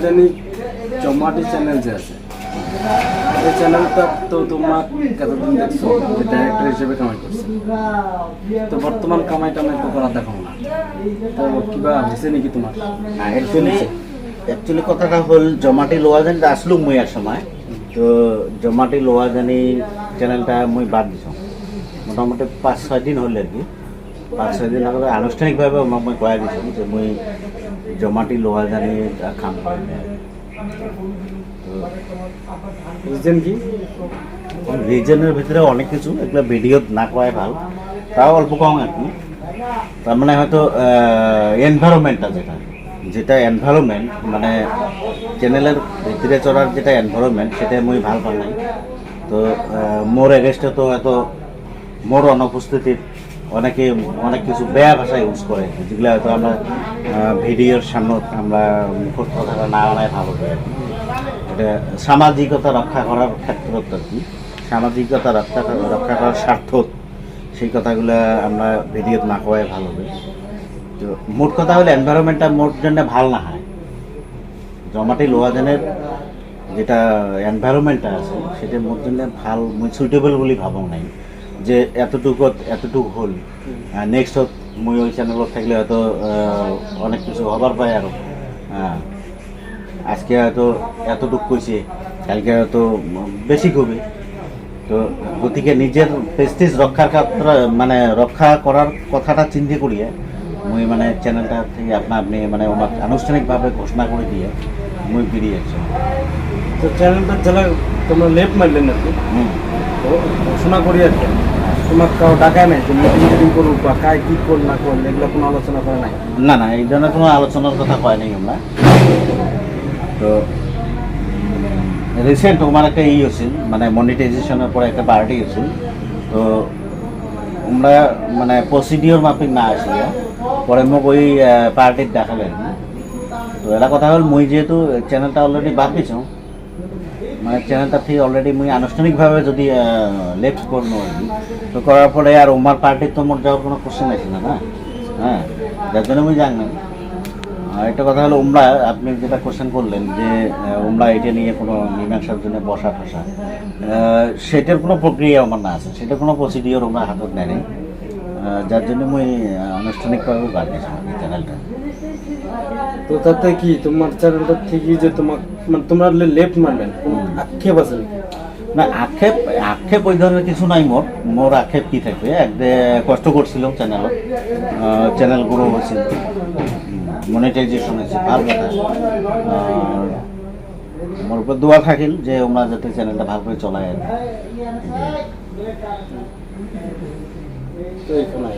জানি জমাটি চ্যানেল যে আছে এই চ্যানেলটা তো তোমার কতদিন দেখছো যে ডাইরেক্টর হিসেবে কামাই করছে, তো বর্তমান কামাই টামাই তো করা দেখো না, তো কিবা হয়েছে নাকি তোমার? অ্যাকচুয়ালি কথাটা হল জমাটি লোয়া জানি আসলো মুই এক সময়, তো জমাটি লোয়া জানি চ্যানেলটা মুই বাদ দিছ মোটামুটি 5-6 দিন হল আর কি। 5-6 দিন আগে আনুষ্ঠানিকভাবে মই কয়া দিছোঁ যে মুই জমাটি লোয়া জানি কাম কৰিম। রিজন কি? রিজনের ভিতরে অনেক কিছু, এগুলো ভিডিও না করাই ভালো, তাও অল্প কম আর কি। তার মানে হয়তো এনভায়রনমেন্টটা যেটা এনভায়রনমেন্ট মানে চ্যানেলের ভিতরে চলার যেটা এনভায়রনমেন্ট সেটা মুই ভাল পাই নাই। তো মোর এগেস্টে তো এত মোর অনুপস্থিতির অনেকে অনেক কিছু বেয়া ভাষা ইউজ করে, যেগুলো হয়তো আমরা ভিডিওর সামনে আমরা মুখস্থ থাকা না আনায় ভালো করে। এটা সামাজিকতা রক্ষা করার ক্ষেত্রে আর কি, সামাজিকতা রক্ষা করার স্বার্থ সেই কথাগুলো আমরা ভিডিও না করাই ভালো হবে। তো মোট কথা হলে এনভায়রনমেন্টটা মোট জন্য ভাল না হয়। জমাটি লোহাজনের যেটা এনভায়রনমেন্টটা আছে সেটা মোট জন্য ভাল মুই সুইটেবল বলে ভাবো নাই যে এতটুকু হল নেক্সট মুই ওই চ্যানেলত থাকলে হয়তো অনেক কিছু হবার পাই আরও। আজকে হয়তো এতটুকু কইছে, কালকে হয়তো বেশি কবি। তো গতিকে নিজের প্রেস্টিজ রক্ষার ক্ষেত্রে মানে রক্ষা করার কথাটা চিন্তা করিয়ে মুই মানে চ্যানেলটা থেকে আপনি মানে ওনার আনুষ্ঠানিকভাবে ঘোষণা করে দিয়ে মুই বেরিয়ে আসছি। তো চ্যানেলটা যারা তোমরা লেফট মারলেন আর কি, তো ঘোষণা করি আর কি, তোমার কাউ ডাকায় নাই যে মিটিং করুক বা কায় কী কর না করলে এগুলো কোনো আলোচনা করে নাই? না না, এই ধরনের কোনো আলোচনার কথা কয় নাই আমরা। তো রিসেন্ট তোমার একটা হয়েছিল মানে মনিটাইজেশনের পরে একটা পার্টি হয়েছিল, তো আমরা মানে প্রসিডিওর মাফিক না আসিয়া পরে মোক ওই পার্টির দেখালেন। তো এটা কথা হল মুই যেহেতু চ্যানেলটা অলরেডি বাদ দিছ, মানে চ্যানেলটা থেকে অলরেডি মুই আনুষ্ঠানিকভাবে যদি লেফট করবো আর কি, তো করার পরে আর ওমার পার্টির তো মোট যাওয়ার কোনো কোশ্চেন আছে না। হ্যাঁ, যার জন্য মুই জানি না। একটা কথা হলো উমরা আপনি যেটা কোশ্চেন করলেন যে উমরা এটা নিয়ে কোনো মীমাংসার জন্য বসা ঠসা, সেটার কোনো প্রক্রিয়া আমার না আছে, সেটা কোনো প্রসিডিওর আমরা হাতত নেয়নি, যার জন্য মুই আনুষ্ঠানিকভাবে বাদ দিয়েছি চ্যানেলটা। তো তাতে কি তোমার চ্যানেলটা ঠিকই যে তোমার মানে তোমরা লেফট মারলেন, আক্ষেপ আছে নাকি? না, আক্ষেপ ওই ধরনের কিছু নাই। মোর আক্ষেপ কি থাকবে, কষ্ট করছিলাম চ্যানেল গ্রো হয়েছিল, মনিটাইজেশন হয়েছে, ভালো কথা। মোর উপর দোয়া থাকিল যে ওরা যাতে চ্যানেলটা ভালো করে চলায় আর তো এখানে